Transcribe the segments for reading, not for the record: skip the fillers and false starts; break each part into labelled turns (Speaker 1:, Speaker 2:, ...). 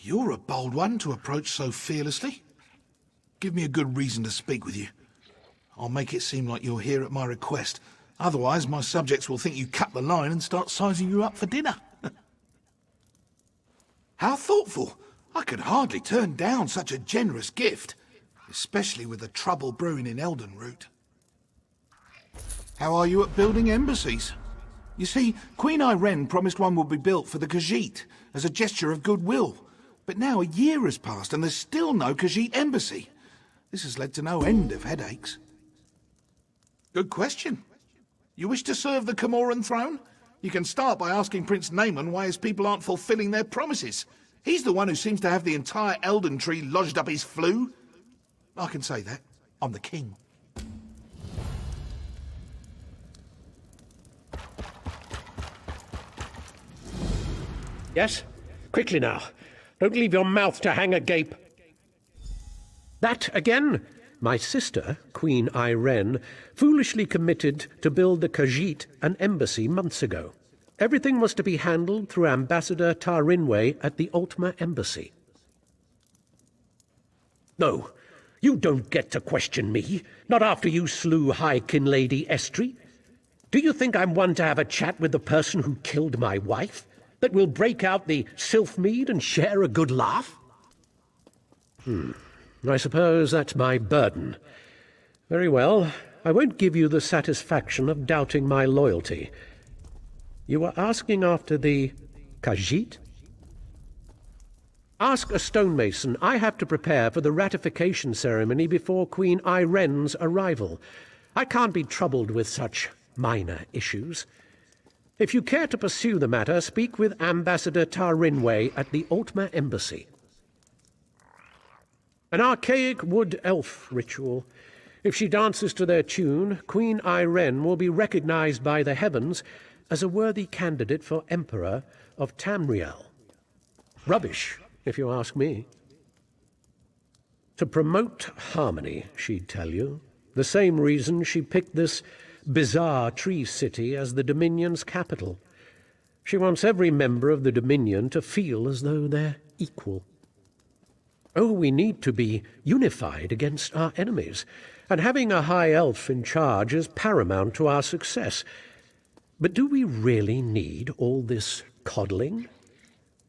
Speaker 1: You're a bold one to approach so fearlessly. Give me a good reason to speak with you. I'll make it seem like you're here at my request. Otherwise, my subjects will think you cut the line and start sizing you up for dinner. How thoughtful. I could hardly turn down such a generous gift, especially with the trouble brewing in Eldenroot. How are you at building embassies? You see, Queen Irene promised one would be built for the Khajiit as a gesture of goodwill. But now a year has passed and there's still no Khajiit embassy. This has led to no end of headaches. Good question. You wish to serve the Camoran throne? You can start by asking Prince Naaman why his people aren't fulfilling their promises. He's the one who seems to have the entire Elden Tree lodged up his flue. I can say that. I'm the king.
Speaker 2: Yes? Quickly now. Don't leave your mouth to hang agape. That again? My sister, Queen Irene, foolishly committed to build the Khajiit an embassy months ago. Everything was to be handled through Ambassador Tarinwe at the Ultima Embassy. No, you don't get to question me, not after you slew High Kin Lady Estri. Do you think I'm one to have a chat with the person who killed my wife? That we'll break out the Sylphmead and share a good laugh? I suppose that's my burden. Very well, I won't give you the satisfaction of doubting my loyalty. You were asking after the Khajiit? Ask a stonemason. I have to prepare for the ratification ceremony before Queen Irene's arrival. I can't be troubled with such minor issues. If you care to pursue the matter, speak with Ambassador Tarinwe at the Ultima Embassy. An archaic wood elf ritual. If she dances to their tune, Queen Irene will be recognized by the heavens as a worthy candidate for Emperor of Tamriel. Rubbish, if you ask me. To promote harmony, she'd tell you. The same reason she picked this bizarre tree city as the Dominion's capital. She wants every member of the Dominion to feel as though they're equal. Oh, we need to be unified against our enemies, and having a high elf in charge is paramount to our success. But do we really need all this coddling?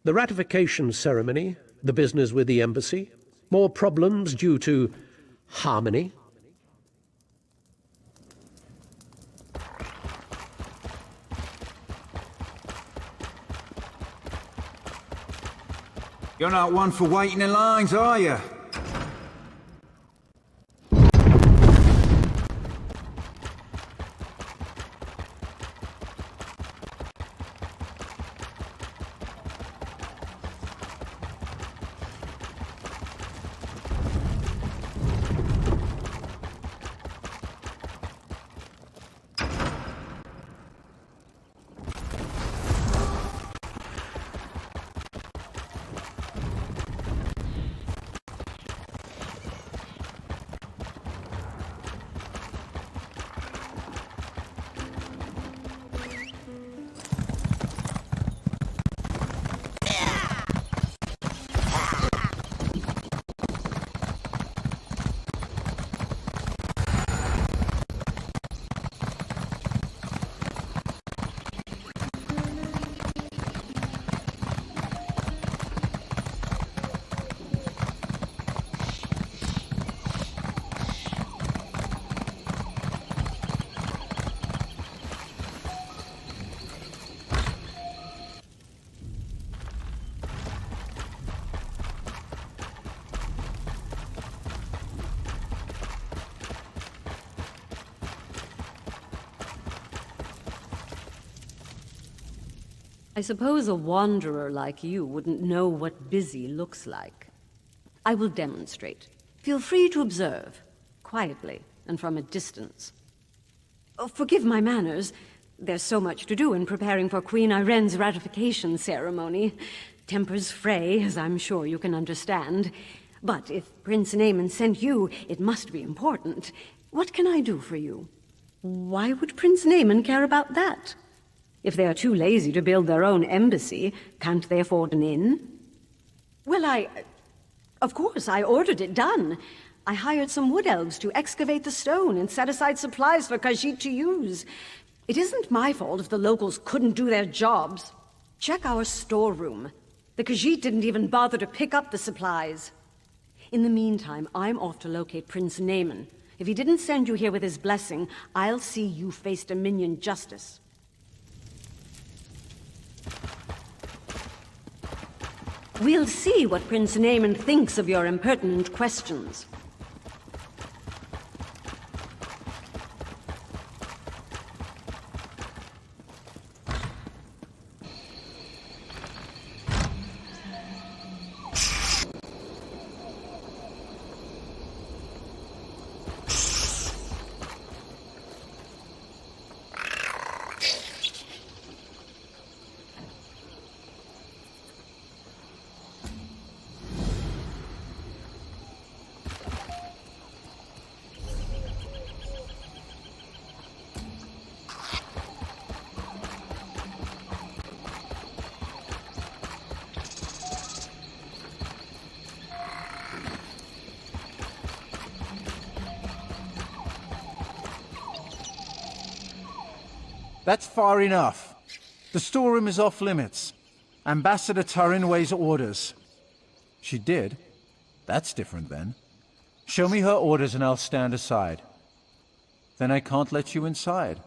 Speaker 2: The ratification ceremony, the business with the embassy, more problems due to harmony.
Speaker 3: You're not one for waiting in lines, are you?
Speaker 4: I suppose a wanderer like you wouldn't know what busy looks like. I will demonstrate. Feel free to observe, quietly and from a distance. Oh, forgive my manners. There's so much to do in preparing for Queen Irene's ratification ceremony. Tempers fray, as I'm sure you can understand. But if Prince Naaman sent you, it must be important. What can I do for you? Why would Prince Naaman care about that? If they are too lazy to build their own embassy, can't they afford an inn? Well, of course, I ordered it done. I hired some wood elves to excavate the stone and set aside supplies for Khajiit to use. It isn't my fault if the locals couldn't do their jobs. Check our storeroom. The Khajiit didn't even bother to pick up the supplies. In the meantime, I'm off to locate Prince Naaman. If he didn't send you here with his blessing, I'll see you face Dominion justice. We'll see what Prince Naaman thinks of your impertinent questions.
Speaker 3: That's far enough. The storeroom is off limits. Ambassador Turin weighs orders. She did? That's different then. Show me her orders and I'll stand aside. Then I can't let you inside.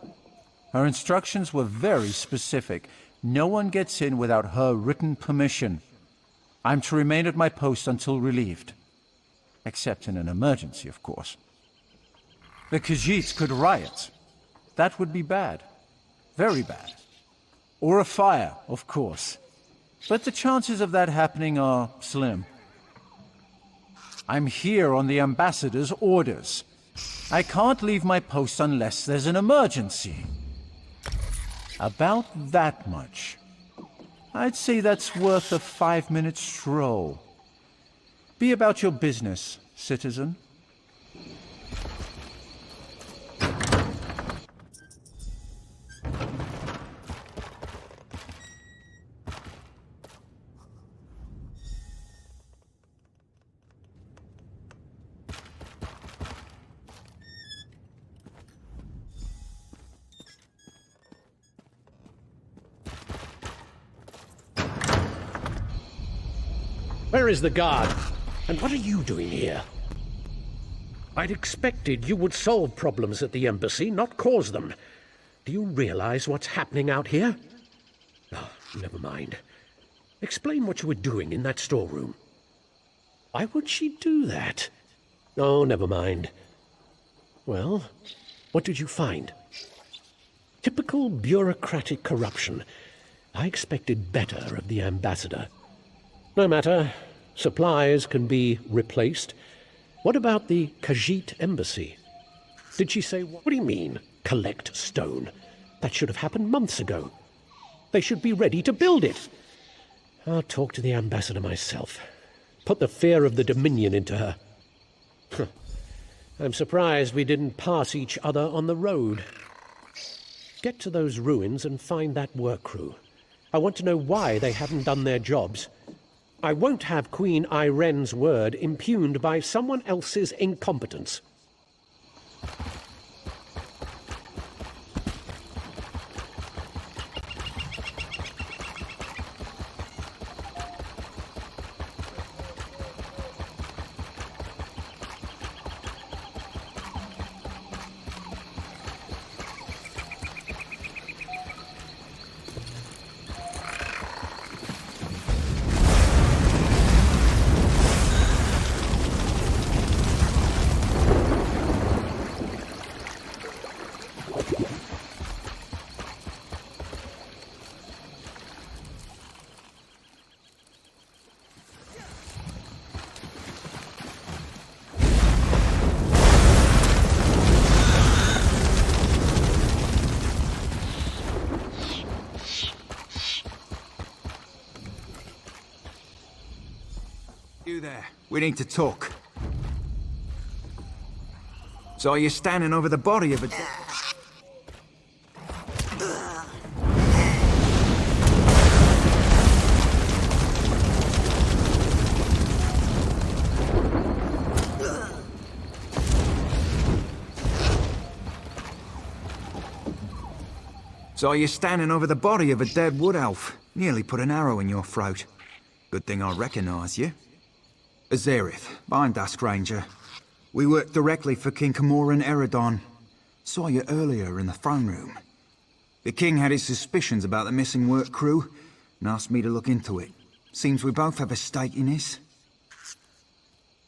Speaker 3: Her instructions were very specific. No one gets in without her written permission. I'm to remain at my post until relieved. Except in an emergency, of course. The Khajiits could riot. That would be bad. Very bad. Or a fire, of course. But the chances of that happening are slim. I'm here on the ambassador's orders. I can't leave my post unless there's an emergency. About that much. I'd say that's worth a 5-minute stroll. Be about your business, citizen.
Speaker 2: Where is the guard? And what are you doing here? I'd expected you would solve problems at the embassy, not cause them. Do you realize what's happening out here? Oh, never mind. Explain what you were doing in that storeroom. Why would she do that? Oh, never mind. Well, what did you find? Typical bureaucratic corruption. I expected better of the ambassador. No matter. Supplies can be replaced. What about the Khajiit embassy? Did she say, what do you mean, collect stone? That should have happened months ago. They should be ready to build it. I'll talk to the ambassador myself. Put the fear of the Dominion into her. I'm surprised we didn't pass each other on the road. Get to those ruins and find that work crew. I want to know why they haven't done their jobs. I won't have Queen Iren's word impugned by someone else's incompetence.
Speaker 3: You there. We need to talk. So you're standing over the body of a...
Speaker 5: Saw you standing over the body of a dead wood elf. Nearly put an arrow in your throat. Good thing I recognize you. Azerith, bind Dusk Ranger. We work directly for King Camoran Eredon. Saw you earlier in the throne room. The king had his suspicions about the missing work crew and asked me to look into it. Seems we both have a stake in this.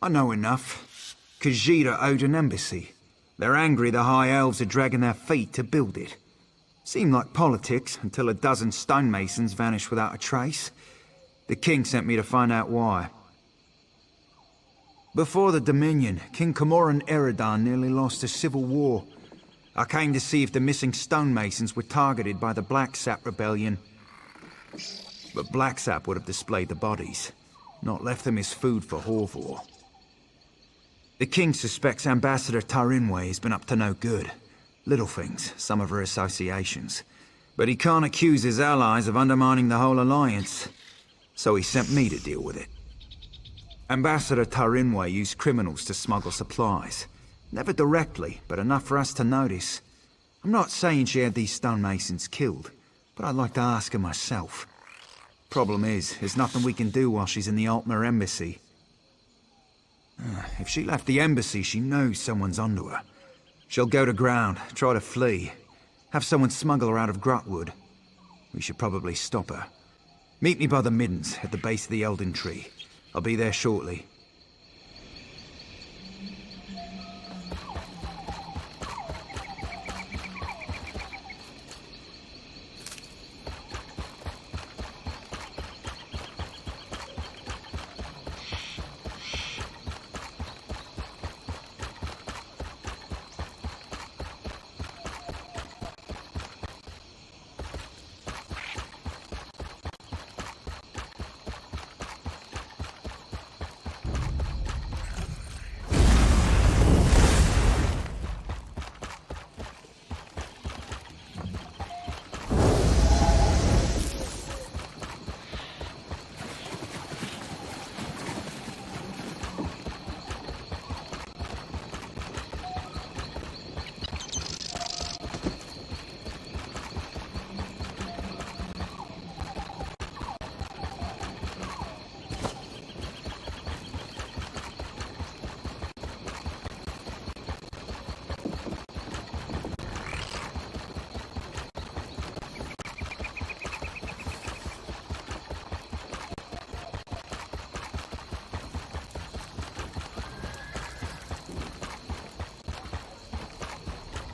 Speaker 5: I know enough. Khajiit are owed an embassy. They're angry the High Elves are dragging their feet to build it. Seemed like politics until a dozen stonemasons vanished without a trace. The king sent me to find out why. Before the Dominion, King Camoran Eredon nearly lost a civil war. I came to see if the missing stonemasons were targeted by the Black Sap Rebellion. But Black Sap would have displayed the bodies, not left them as food for Horvor. The king suspects Ambassador Tarinwe has been up to no good. Little things, some of her associations. But he can't accuse his allies of undermining the whole alliance. So he sent me to deal with it. Ambassador Tarinwe used criminals to smuggle supplies. Never directly, but enough for us to notice. I'm not saying she had these stonemasons killed, but I'd like to ask her myself. Problem is, there's nothing we can do while she's in the Aldmeri embassy. If she left the embassy, she knows someone's onto her. She'll go to ground, try to flee. Have someone smuggle her out of Grahtwood. We should probably stop her. Meet me by the middens, at the base of the Elden Tree. I'll be there shortly.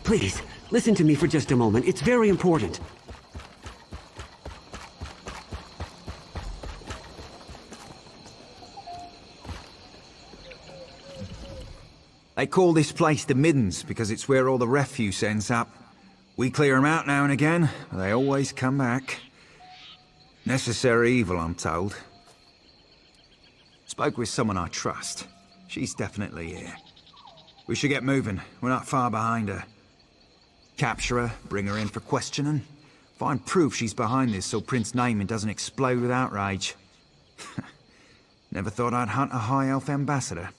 Speaker 6: Please, listen to me for just a moment. It's very important.
Speaker 5: They call this place the Middens because it's where all the refuse ends up. We clear them out now and again, but they always come back. Necessary evil, I'm told. Spoke with someone I trust. She's definitely here. We should get moving. We're not far behind her. Capture her, bring her in for questioning. Find proof she's behind this so Prince Naaman doesn't explode with outrage. Never thought I'd hunt a High Elf ambassador.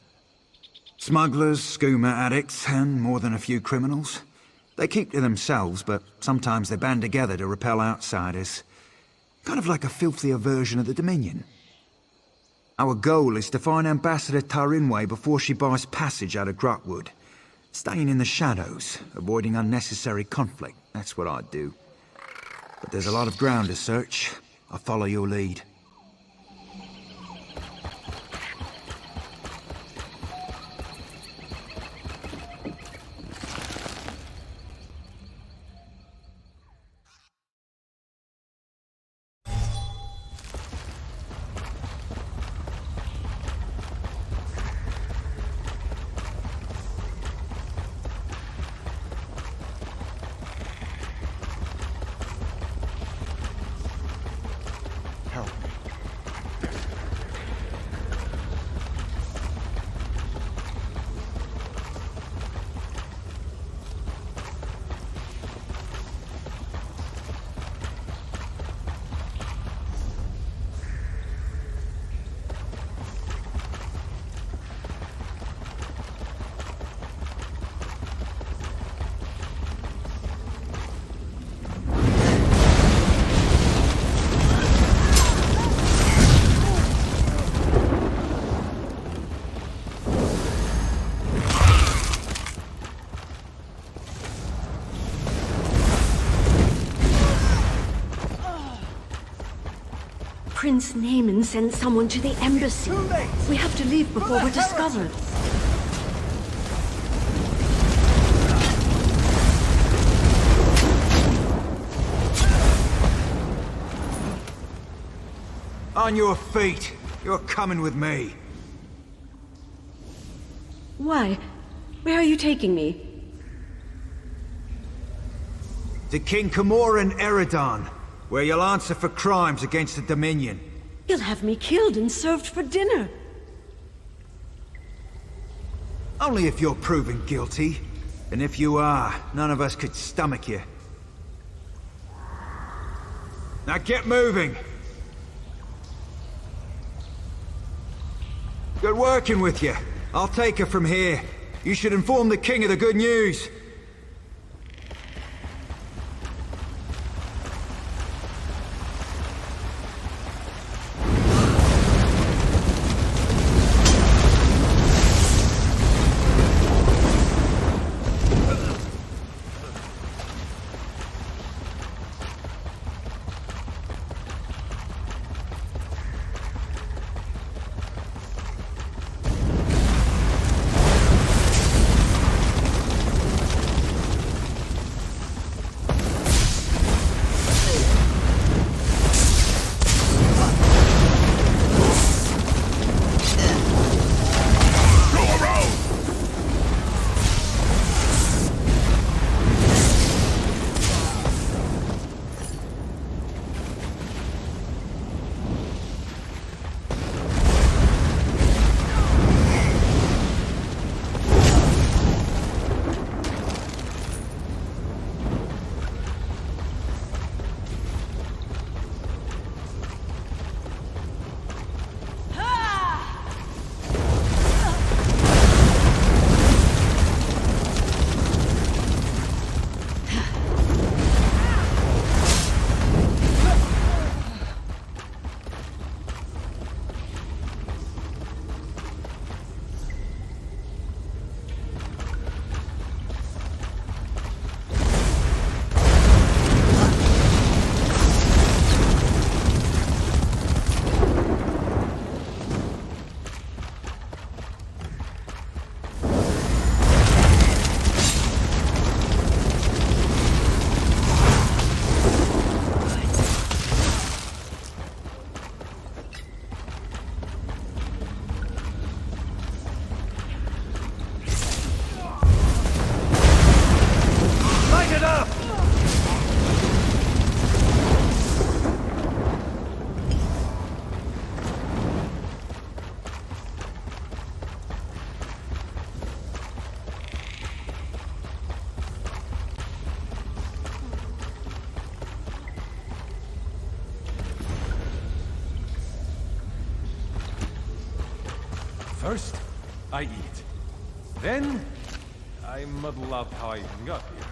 Speaker 5: Smugglers, skooma addicts, and more than a few criminals. They keep to themselves, but sometimes they band together to repel outsiders. Kind of like a filthier version of the Dominion. Our goal is to find Ambassador Tarinwe before she buys passage out of Grahtwood. Staying in the shadows, avoiding unnecessary conflict. That's what I'd do. But there's a lot of ground to search. I'll follow your lead.
Speaker 1: Help me.
Speaker 4: Prince Naaman sent someone to the embassy.
Speaker 3: Too late.
Speaker 4: We have to leave before we're discovered.
Speaker 5: On your feet. You're coming with me.
Speaker 4: Why? Where are you taking me?
Speaker 5: To King Camoran Eredon, where you'll answer for crimes against the Dominion.
Speaker 4: You'll have me killed and served for dinner.
Speaker 5: Only if you're proven guilty. And if you are, none of us could stomach you. Now get moving! Good working with you. I'll take her from here. You should inform the king of the good news.
Speaker 7: First, I eat. Then, I muddle up how I even got here.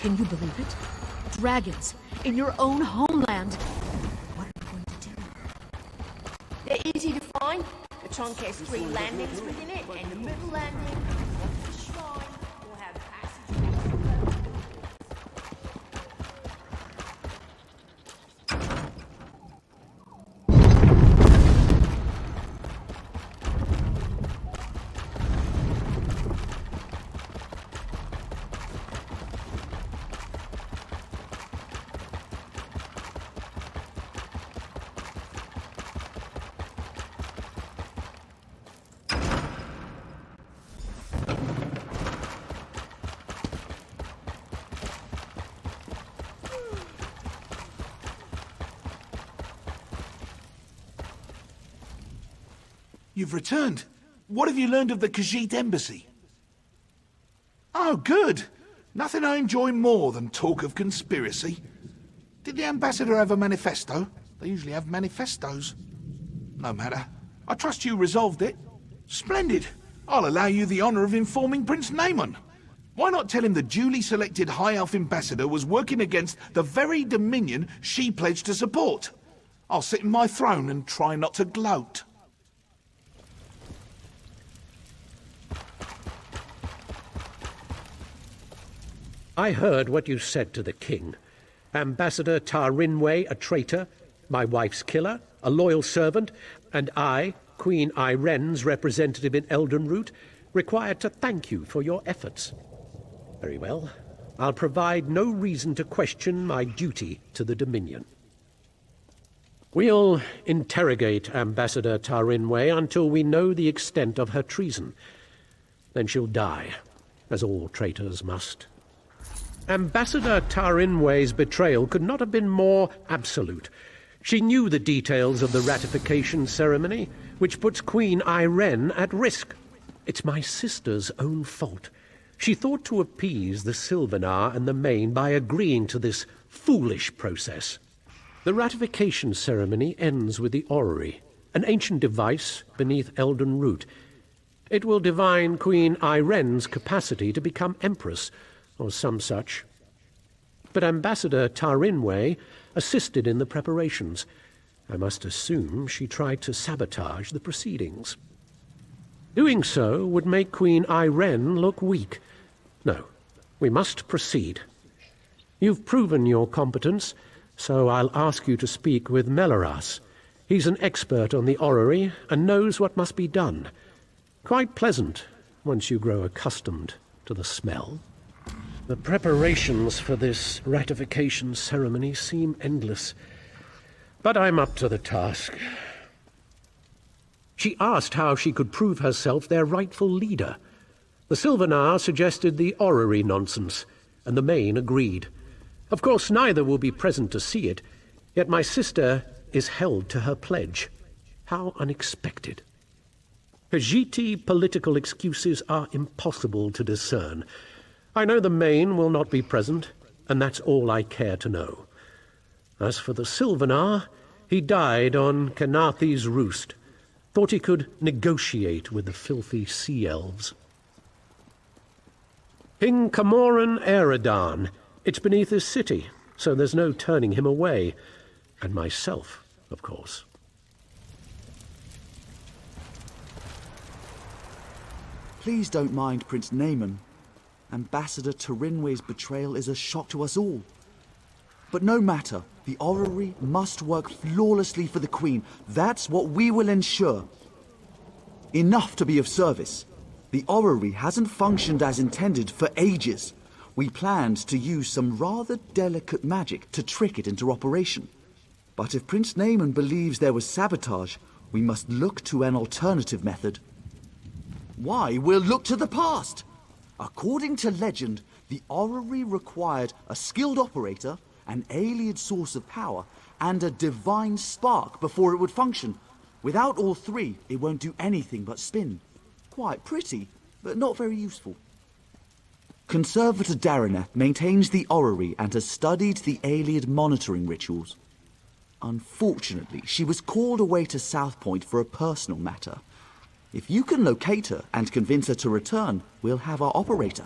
Speaker 8: Can you believe it? Dragons in your own homeland. What are we going to do?
Speaker 9: They're easy to find. The trunk has 3 landings within it, and the middle landing, the shrine, will have passageways.
Speaker 1: You've returned. What have you learned of the Khajiit embassy? Oh, good. Nothing I enjoy more than talk of conspiracy. Did the ambassador have a manifesto? They usually have manifestos. No matter. I trust you resolved it. Splendid. I'll allow you the honor of informing Prince Naaman. Why not tell him the duly selected High Elf ambassador was working against the very dominion she pledged to support? I'll sit in my throne and try not to gloat.
Speaker 2: I heard what you said to the king. Ambassador Tarinwe, a traitor, my wife's killer, a loyal servant, and I, Queen Iren's representative in Eldenroot, required to thank you for your efforts. Very well. I'll provide no reason to question my duty to the Dominion. We'll interrogate Ambassador Tarinwe until we know the extent of her treason. Then she'll die, as all traitors must. Ambassador Tarinwe's betrayal could not have been more absolute. She knew the details of the ratification ceremony, which puts Queen Iren at risk. It's my sister's own fault. She thought to appease the Sylvanar and the Main by agreeing to this foolish process. The ratification ceremony ends with the orrery, an ancient device beneath Eldenroot. It will divine Queen Iren's capacity to become Empress, or some such. But Ambassador Tarinwe assisted in the preparations. I must assume she tried to sabotage the proceedings. Doing so would make Queen Iren look weak. No, we must proceed. You've proven your competence, so I'll ask you to speak with Melaras. He's an expert on the orrery and knows what must be done. Quite pleasant once you grow accustomed to the smell. The preparations for this ratification ceremony seem endless, but I'm up to the task. She asked how she could prove herself their rightful leader. The Sylvanar suggested the orrery nonsense, and the Main agreed. Of course, neither will be present to see it, yet my sister is held to her pledge. How unexpected. Khajiit political excuses are impossible to discern. I know the Main will not be present, and that's all I care to know. As for the Sylvanar, he died on Kenathi's roost. Thought he could negotiate with the filthy sea elves. King Camoran Eredan. It's beneath his city, so there's no turning him away. And myself, of course.
Speaker 10: Please don't mind Prince Naaman. Ambassador Tarinwe's betrayal is a shock to us all. But no matter, the orrery must work flawlessly for the Queen. That's what we will ensure. Enough to be of service. The orrery hasn't functioned as intended for ages. We planned to use some rather delicate magic to trick it into operation. But if Prince Naaman believes there was sabotage, we must look to an alternative method. Why, we'll look to the past! According to legend, the orrery required a skilled operator, an alien source of power, and a divine spark before it would function. Without all three, it won't do anything but spin. Quite pretty, but not very useful. Conservator Darineth maintains the orrery and has studied the alien monitoring rituals. Unfortunately, she was called away to South Point for a personal matter. If you can locate her and convince her to return, we'll have our operator.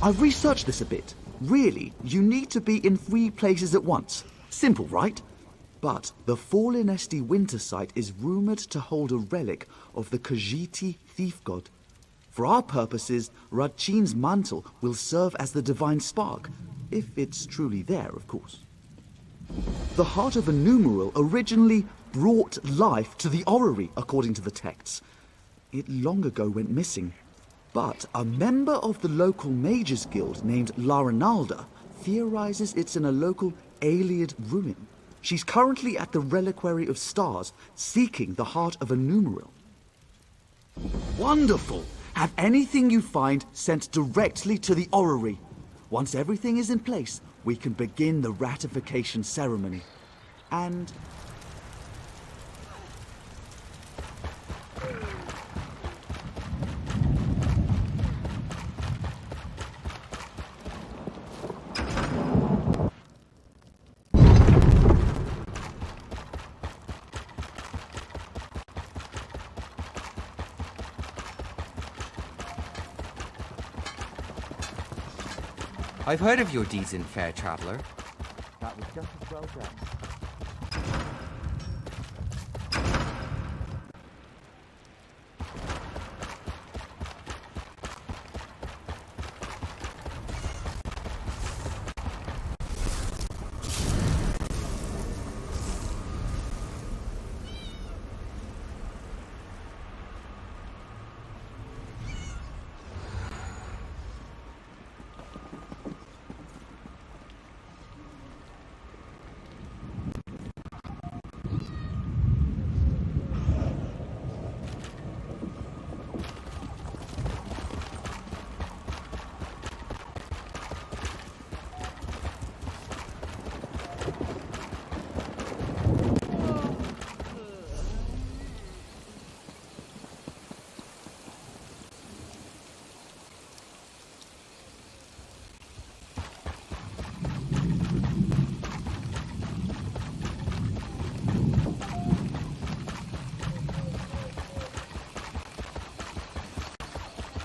Speaker 10: I've researched this a bit. Really, you need to be in 3 places at once. Simple, right? But the Fallen Esti winter site is rumored to hold a relic of the Khajiit thief god. For our purposes, Radchin's mantle will serve as the divine spark, if it's truly there, of course. The heart of a numeral originally brought life to the orrery, according to the texts. It long ago went missing, but a member of the local mages guild named Larinalda theorizes it's in a local Aeliad ruin. She's currently at the Reliquary of Stars, seeking the heart of a numeral. Wonderful! Have anything you find sent directly to the orrery. Once everything is in place, we can begin the ratification ceremony. And
Speaker 11: I've heard of your deeds in fair, traveler.
Speaker 10: That was just as well done.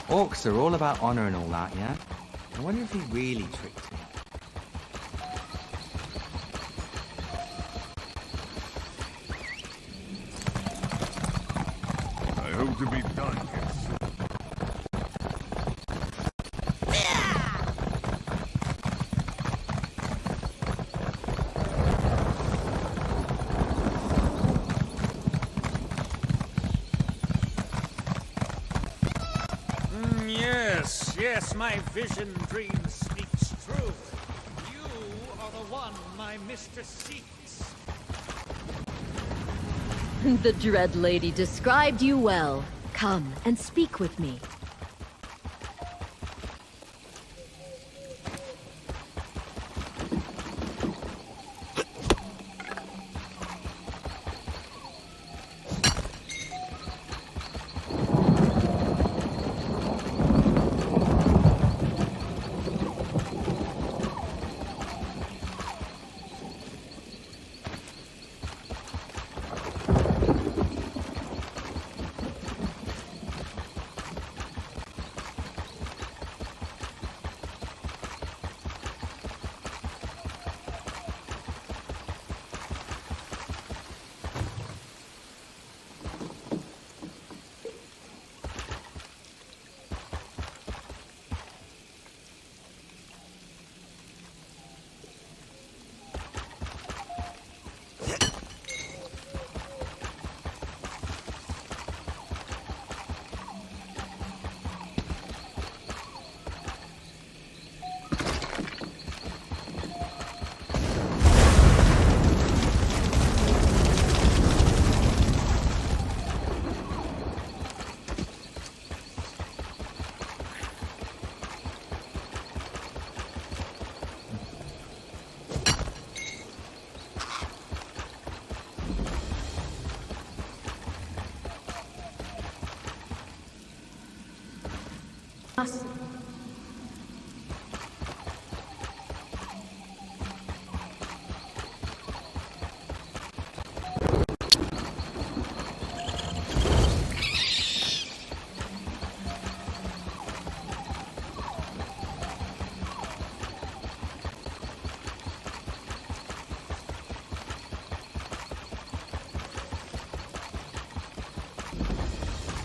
Speaker 11: Orcs are all about honor and all that, yeah? I wonder if he really tricked me.
Speaker 7: I hope to be done here soon.
Speaker 12: Yes, my vision dream speaks true. You are the one my mistress seeks.
Speaker 8: The Dread Lady described you well. Come and speak with me.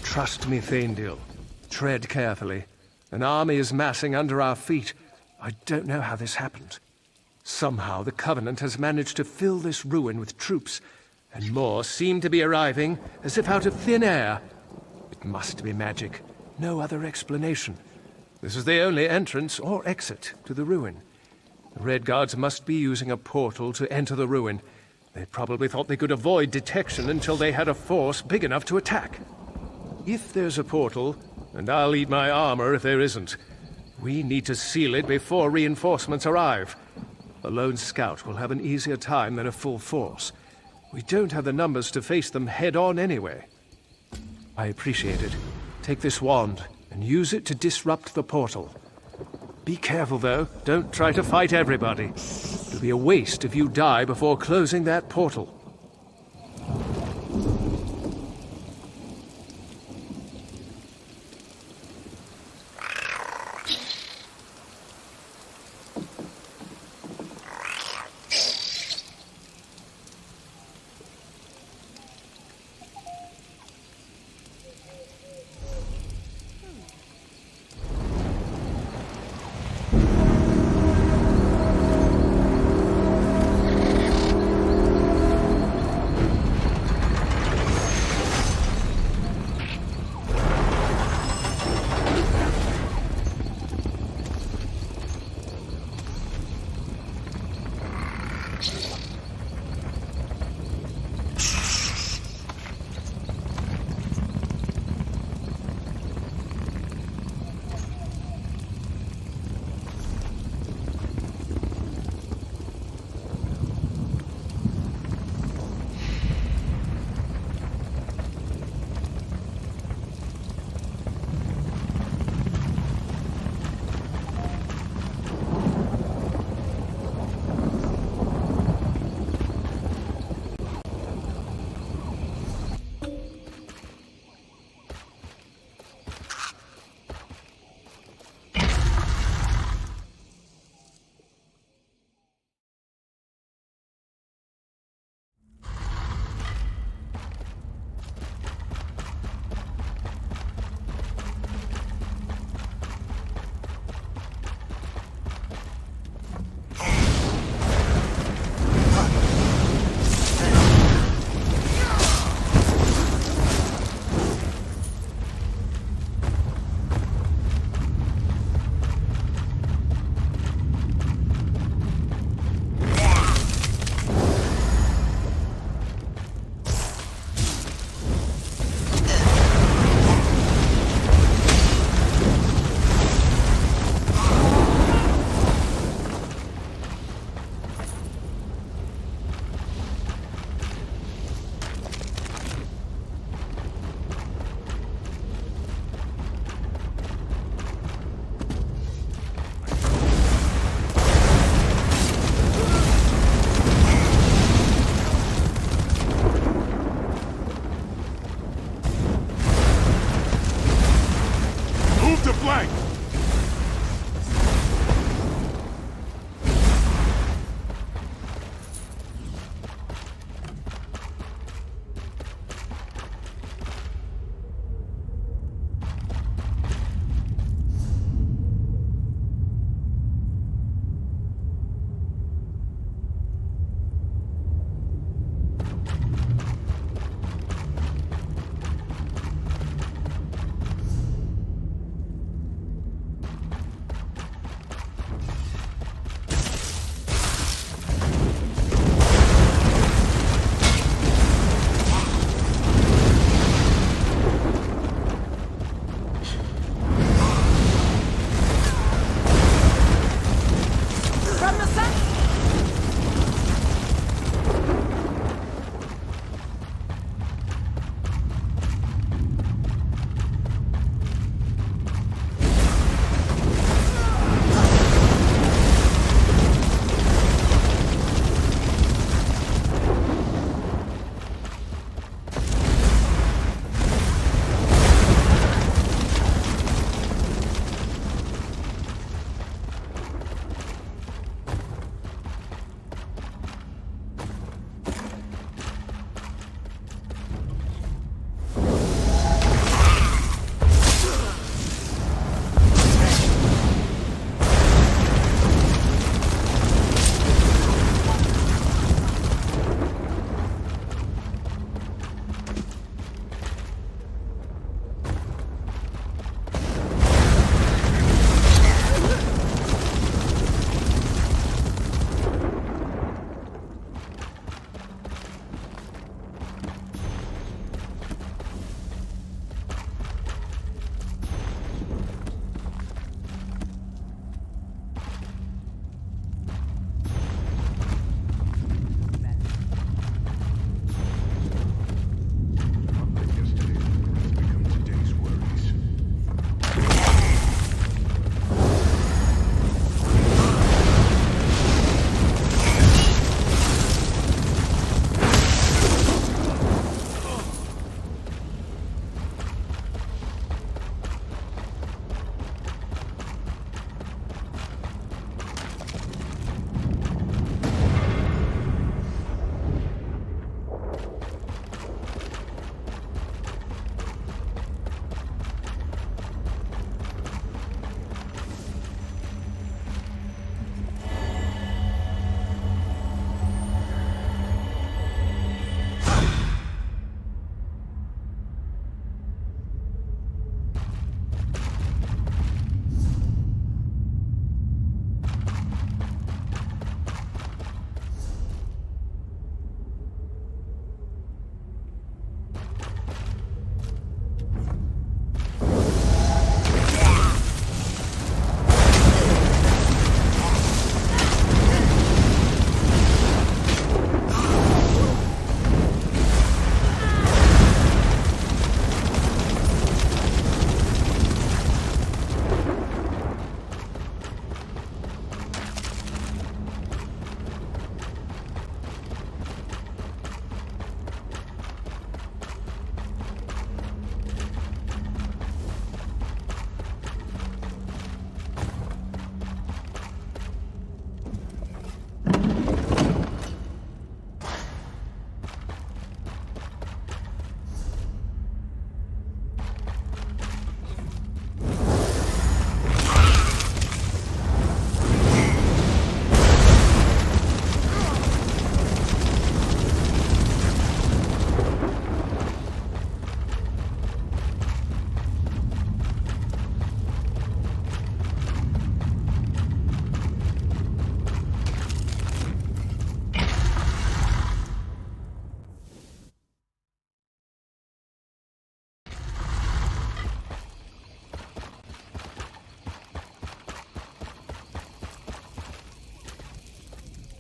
Speaker 2: Trust me, Thaindil. Tread carefully. An army is massing under our feet. I don't know how this happened. Somehow the Covenant has managed to fill this ruin with troops, and more seem to be arriving as if out of thin air. It must be magic. No other explanation. This is the only entrance or exit to the ruin. The Red Guards must be using a portal to enter the ruin. They probably thought they could avoid detection until they had a force big enough to attack. If there's a portal, and I'll eat my armor if there isn't, we need to seal it before reinforcements arrive. A lone scout will have an easier time than a full force. We don't have the numbers to face them head-on anyway. I appreciate it. Take this wand and use it to disrupt the portal. Be careful, though. Don't try to fight everybody. It'll be a waste if you die before closing that portal.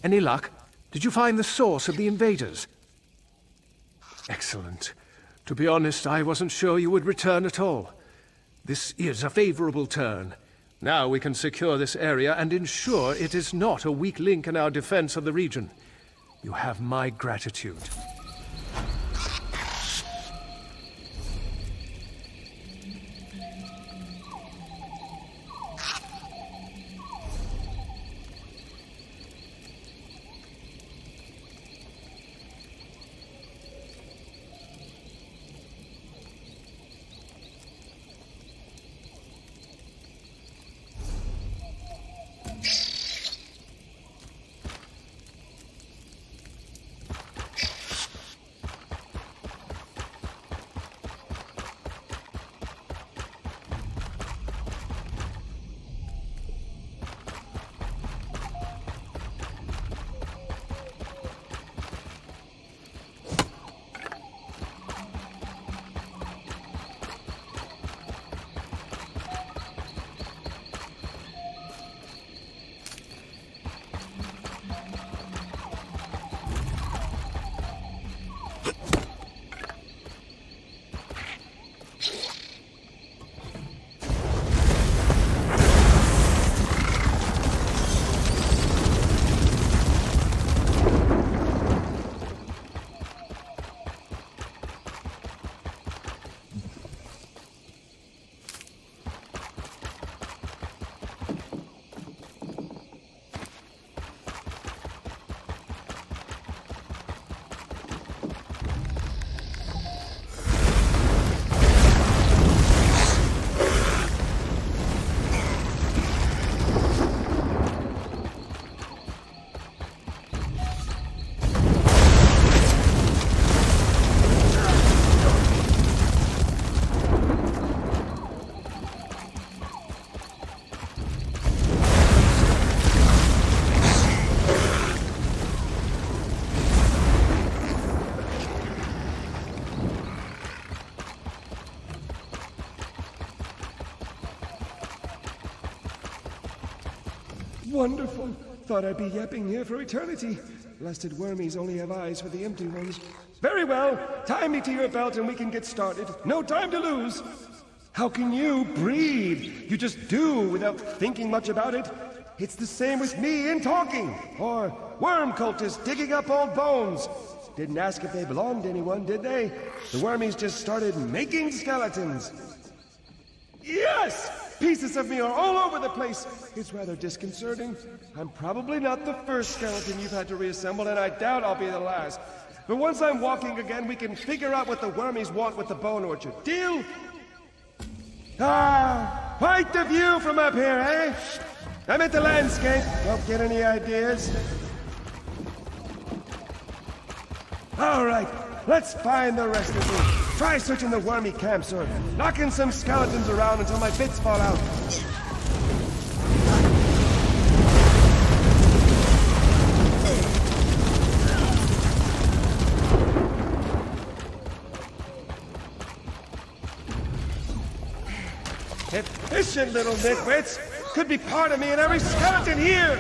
Speaker 2: Any luck? Did you find the source of the invaders? Excellent. To be honest, I wasn't sure you would return at all. This is a favorable turn. Now we can secure this area and ensure it is not a weak link in our defense of the region. You have my gratitude.
Speaker 13: Wonderful. Thought I'd be yapping here for eternity. Blasted wormies only have eyes for the empty ones. Very well. Tie me to your belt and we can get started. No time to lose. How can you breathe? You just do without thinking much about it. It's the same with me in talking. Or worm cultists digging up old bones. Didn't ask if they belonged to anyone, did they? The wormies just started making skeletons. Yes! Pieces of me are all over the place. It's rather disconcerting. I'm probably not the first skeleton you've had to reassemble, and I doubt I'll be the last. But once I'm walking again, we can figure out what the wormies want with the bone orchard. Deal? Ah, quite the view from up here, eh? I'm at the landscape. Don't get any ideas. All right, let's find the rest of them. Try searching the wormy camps or knocking some skeletons around until my bits fall out. Efficient little nitwits! Could be part of me in every skeleton here!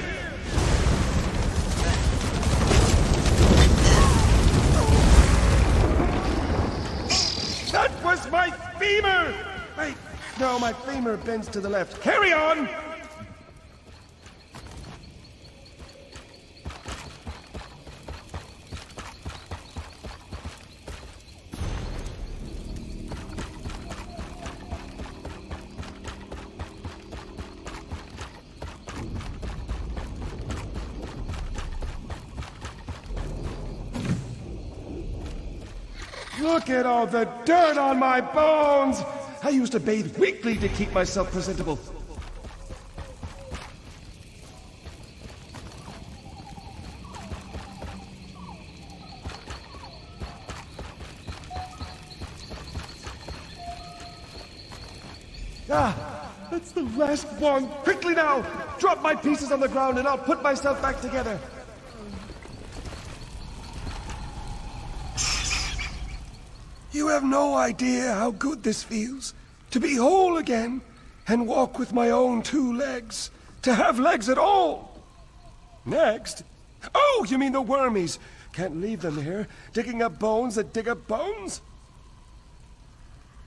Speaker 13: That was my femur! Wait, no, my femur bends to the left. Carry on! Look at all the dirt on my bones! I used to bathe weekly to keep myself presentable. Ah, that's the last one. Quickly now! Drop my pieces on the ground and I'll put myself back together. You have no idea how good this feels. To be whole again, and walk with my own two legs. To have legs at all. Next, Oh, you mean the wormies? Can't leave them here, digging up bones that dig up bones?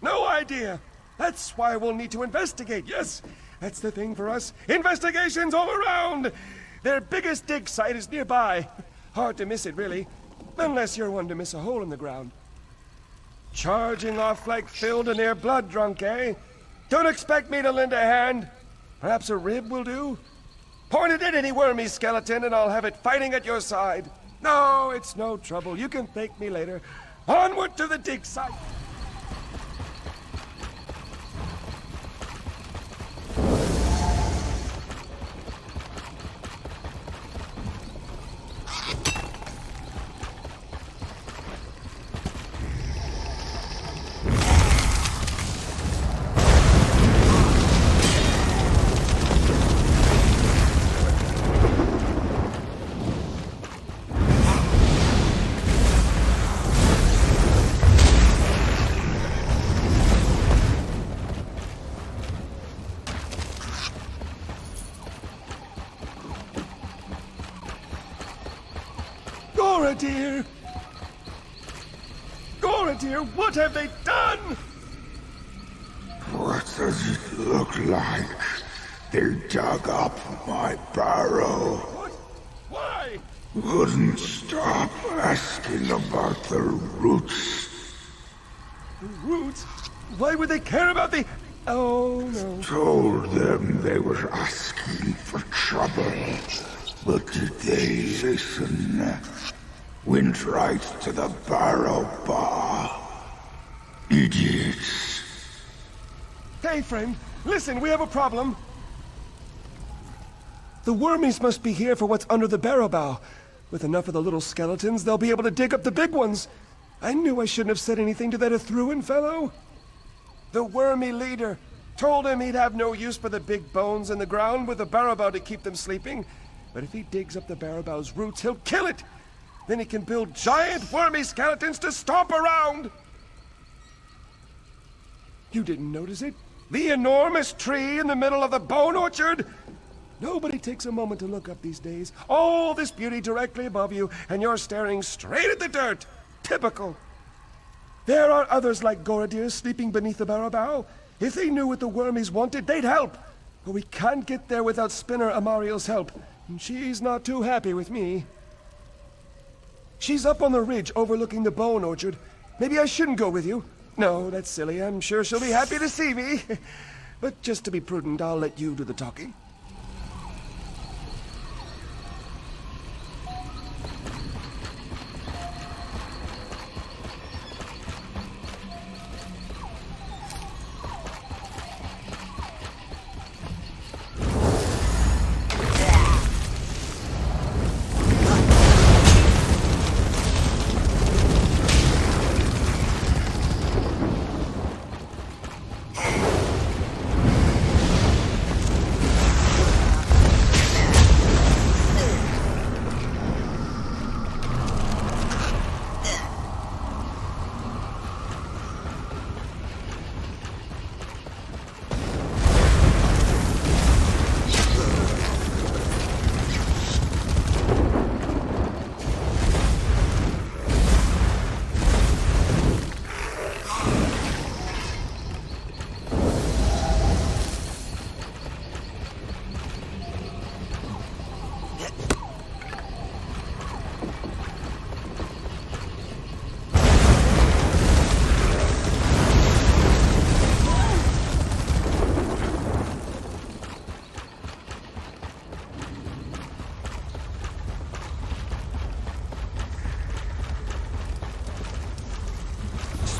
Speaker 13: No idea. That's why we'll need to investigate, yes. That's the thing for us. Investigations all around! Their biggest dig site is nearby. Hard to miss it, really. Unless you're one to miss a hole in the ground. Charging off like filled and near blood drunk, eh? Don't expect me to lend a hand. Perhaps a rib will do? Point it at any wormy skeleton and I'll have it fighting at your side. No, it's no trouble. You can thank me later. Onward to the dig site. Dear! Gora, dear, what have they done?
Speaker 14: What does it look like? They dug up my barrow.
Speaker 13: What? Why?
Speaker 14: Wouldn't stop asking about the roots.
Speaker 13: The roots? Why would they care about the... Oh, no.
Speaker 14: Told them they were asking for trouble. But did they listen? Went right to the barrow bar. Idiots.
Speaker 13: Hey, friend, listen, we have a problem. The wormies must be here for what's under the barrow bow. With enough of the little skeletons, they'll be able to dig up the big ones. I knew I shouldn't have said anything to that Athruan fellow. The wormy leader told him he'd have no use for the big bones in the ground with the barrow bow to keep them sleeping. But if he digs up the barrow bow's roots, he'll kill it. Then he can build giant wormy skeletons to stomp around! You didn't notice it? The enormous tree in the middle of the bone orchard? Nobody takes a moment to look up these days. All this beauty directly above you, and you're staring straight at the dirt. Typical. There are others like Goradir sleeping beneath the barrow bow. If they knew what the wormies wanted, they'd help. But we can't get there without Spinner Amariel's help, and she's not too happy with me. She's up on the ridge overlooking the bone orchard. Maybe I shouldn't go with you. No, that's silly. I'm sure she'll be happy to see me. But just to be prudent, I'll let you do the talking.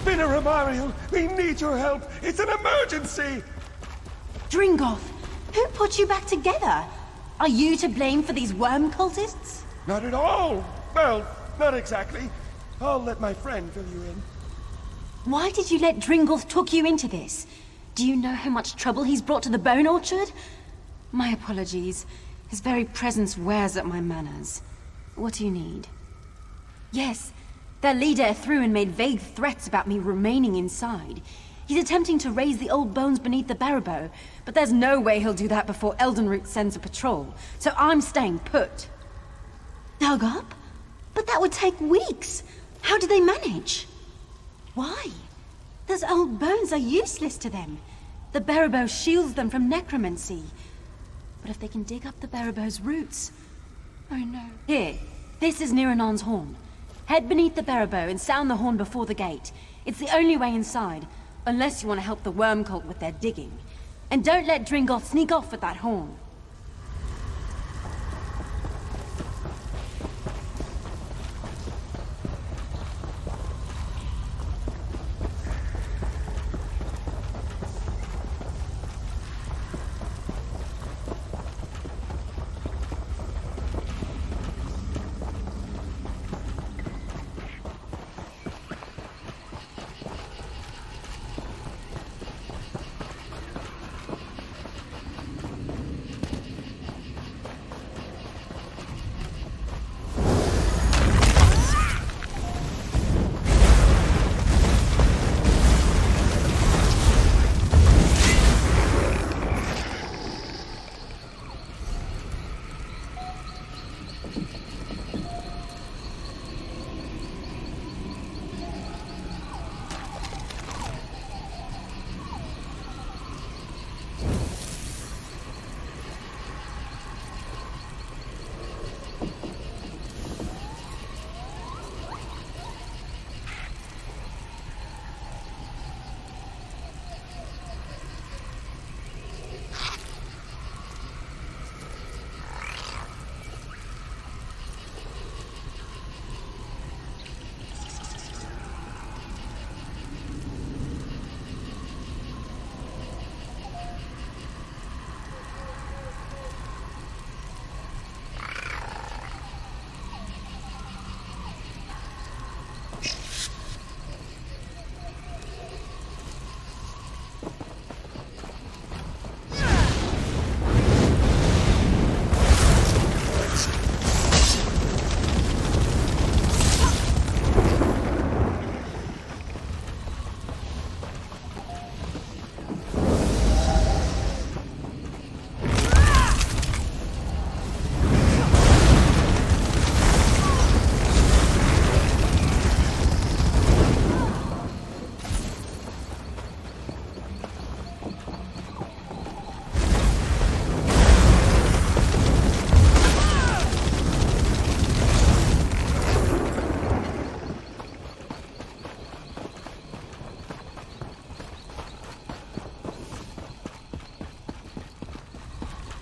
Speaker 13: Spinner Amariel, we need your help. It's an emergency.
Speaker 15: Dringoth, who put you back together? Are you to blame for these worm cultists?
Speaker 13: Not at all. Well, not exactly. I'll let my friend fill you in.
Speaker 15: Why did you let Dringoth talk you into this? Do you know how much trouble he's brought to the Bone Orchard? My apologies. His very presence wears at my manners. What do you need? Yes, their leader threw and made vague threats about me remaining inside. He's attempting to raise the old bones beneath the Barabo, but there's no way he'll do that before Eldenroot sends a patrol, so I'm staying put. Dug up? But that would take weeks. How do they manage? Why? Those old bones are useless to them. The Barrow shields them from necromancy. But if they can dig up the Barrow's roots... Oh no. Here, this is Niranon's horn. Head beneath the Barrow and sound the horn before the gate. It's the only way inside, unless you want to help the worm cult with their digging. And don't let Dringoth sneak off with that horn.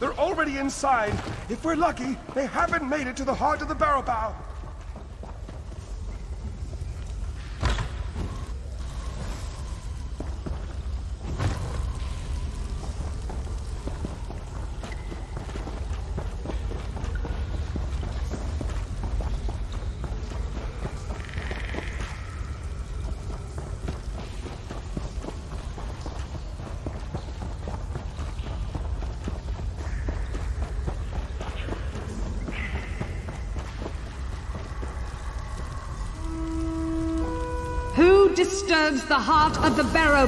Speaker 13: They're already inside. If we're lucky, they haven't made it to the heart of the Barrow.
Speaker 16: Who disturbs the heart of the Barrow?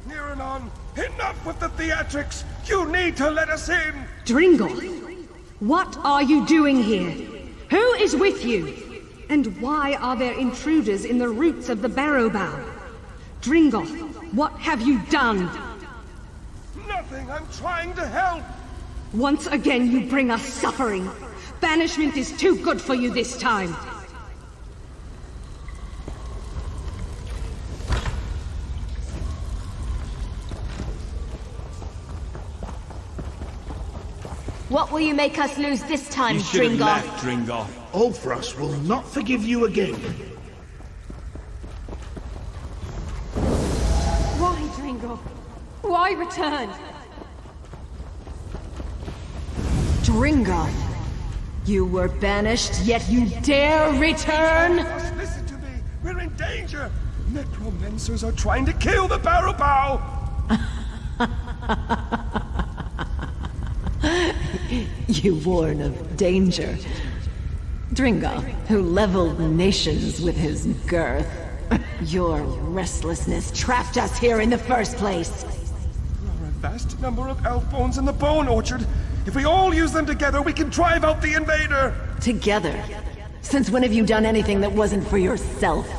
Speaker 13: Niranon, enough with the theatrics! You need to let us in!
Speaker 16: Dringoth, what are you doing here? Who is with you? And why are there intruders in the roots of the Barrow? Dringoth, what have you done?
Speaker 13: Nothing, I'm trying to help!
Speaker 16: Once again you bring us suffering. Banishment is too good for you this time.
Speaker 9: What will you make us lose this time,
Speaker 1: You should have
Speaker 9: Dringoth?
Speaker 1: left, Dringoth. Ulfras will not forgive you again.
Speaker 15: Why, Dringoth? Why return?
Speaker 8: Dringoth, you were banished, yet you dare return?
Speaker 13: Listen to me! We're in danger! Necromancers are trying to kill the Barrow.
Speaker 8: You warn of danger. Dringoth, who leveled nations with his girth. Your restlessness trapped us here in the first place.
Speaker 13: There are a vast number of elf bones in the bone orchard. If we all use them together, we can drive out the invader!
Speaker 17: Together? Since when have you done anything that wasn't for yourself?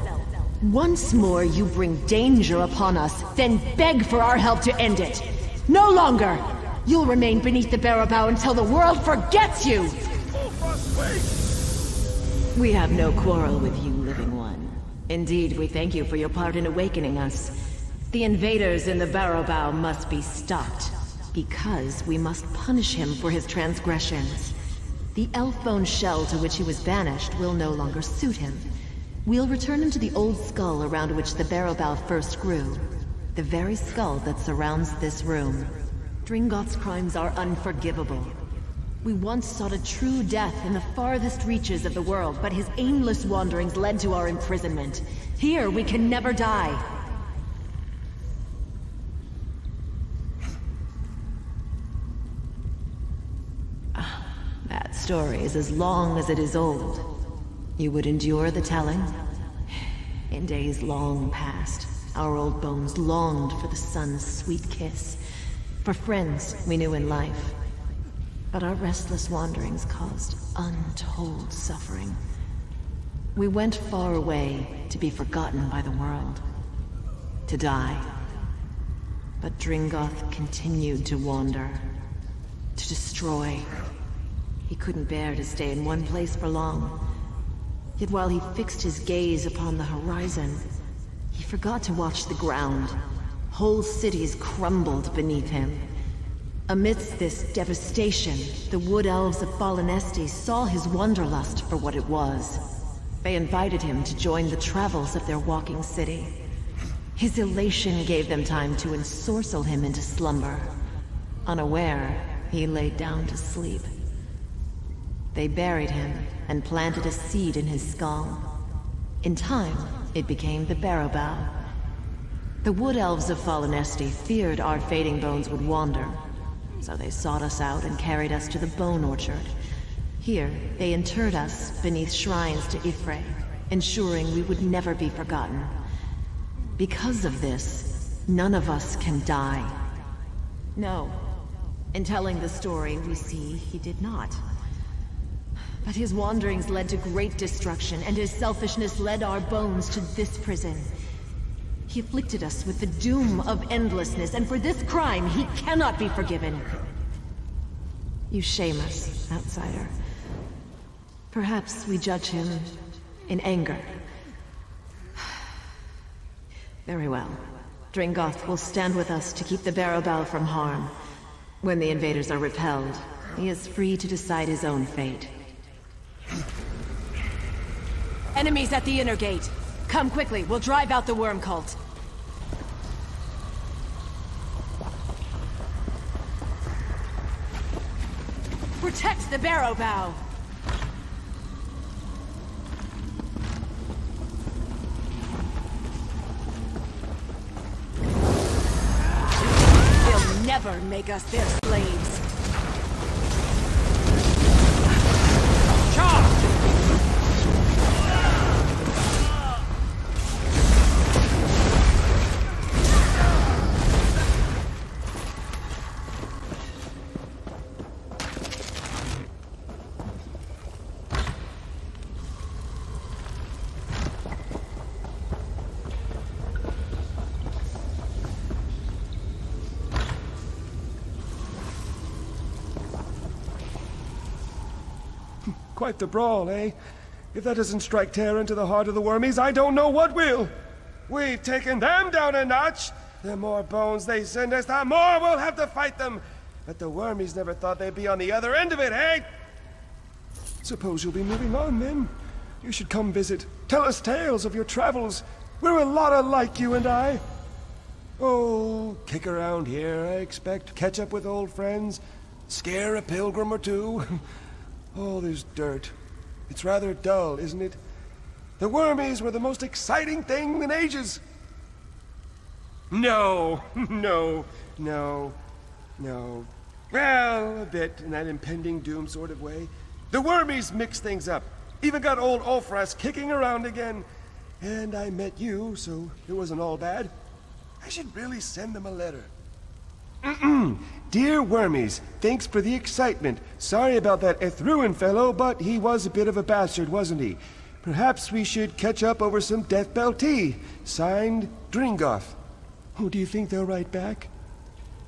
Speaker 17: Once more you bring danger upon us, then beg for our help to end it. No longer! You'll remain beneath the barrow bow until the world forgets you! We have no quarrel with you, Living One. Indeed, we thank you for your part in awakening us. The invaders in the barrow bow must be stopped, because we must punish him for his transgressions. The elf-bone shell to which he was banished will no longer suit him. We'll return him to the old skull around which the barrow bow first grew. The very skull that surrounds this room. Dringoth's crimes are unforgivable. We once sought a true death in the farthest reaches of the world, but his aimless wanderings led to our imprisonment. Here, we can never die. That story is as long as it is old. You would endure the telling? In days long past, our old bones longed for the sun's sweet kiss, for friends we knew in life. But our restless wanderings caused untold suffering. We went far away to be forgotten by the world, to die. But Dringoth continued to wander, to destroy. He couldn't bear to stay in one place for long. Yet while he fixed his gaze upon the horizon, he forgot to watch the ground. Whole cities crumbled beneath him. Amidst this devastation, the Wood Elves of Fallen Estes saw his wanderlust for what it was. They invited him to join the travels of their walking city. His elation gave them time to ensorcel him into slumber. Unaware, he laid down to sleep. They buried him and planted a seed in his skull. In time, it became the barrow bow. The Wood Elves of Fallen Estes feared our fading bones would wander, so they sought us out and carried us to the Bone Orchard. Here, they interred us beneath shrines to Ifre, ensuring we would never be forgotten. Because of this, none of us can die. No. In telling the story, we see he did not. But his wanderings led to great destruction, and his selfishness led our bones to this prison. He afflicted us with the doom of endlessness, and for this crime, he cannot be forgiven. You shame us, outsider. Perhaps we judge him in anger. Very well. Dringoth will stand with us to keep the barrow bow from harm. When the invaders are repelled, he is free to decide his own fate. Enemies at the inner gate. Come quickly, we'll drive out the worm cult. Protect the barrow bow! They'll never make us their slaves. Charge!
Speaker 13: Quite the brawl, eh? If that doesn't strike terror into the heart of the wormies, I don't know what will! We've taken them down a notch! The more bones they send us, the more we'll have to fight them! But the wormies never thought they'd be on the other end of it, eh? Suppose you'll be moving on, then. You should come visit. Tell us tales of your travels. We're a lot alike, you and I. Oh, kick around here, I expect. Catch up with old friends. Scare a pilgrim or two. Oh, there's dirt. It's rather dull, isn't it? The wormies were the most exciting thing in ages. No. Well, a bit, in that impending doom sort of way. The wormies mixed things up. Even got old Ulfras kicking around again. And I met you, so it wasn't all bad. I should really send them a letter. Dear Wormies, thanks for the excitement. Sorry about that Ethruin fellow, but he was a bit of a bastard, wasn't he? Perhaps we should catch up over some Death Bell tea. Signed, Dringoff. Who do you think they'll write back?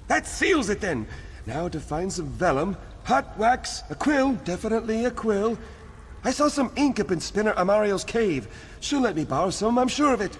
Speaker 13: That seals it then! Now to find some vellum, hot wax, a quill, definitely a quill. I saw some ink up in Spinner Amariel's cave. She'll let me borrow some, I'm sure of it.